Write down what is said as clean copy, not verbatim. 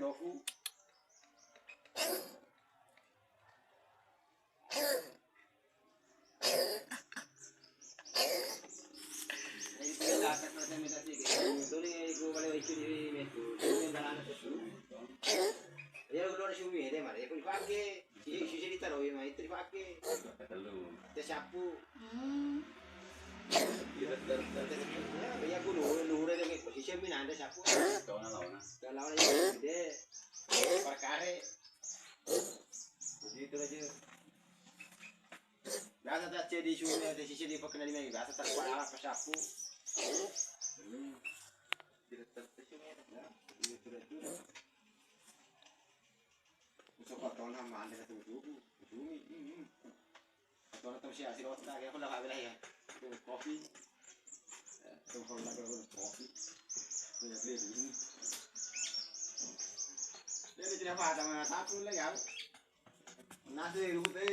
roku. Ya belum sumi deh mari. Aku dipakai. Si ditaruh ya, itu dipakai. Kita sapu. Ya aku luhur aja nih. Posisi mina ada sapu. Lawan aja gede. Perkare. Begitu aja. Biasa tak jadi sumi ada sisi di pakai dari mana? Biasa tak kuat apa sapu. Tidak tertesumi ya. Itu aja. Coba tahun sama anda satu dulu, cumi. Tahun itu masih asal otak, aku dah kabel ya. Kopi, tahun lagi aku kopi, punya beli ini. Dia tidak apa, sama satu lagi aku. Nasi rute.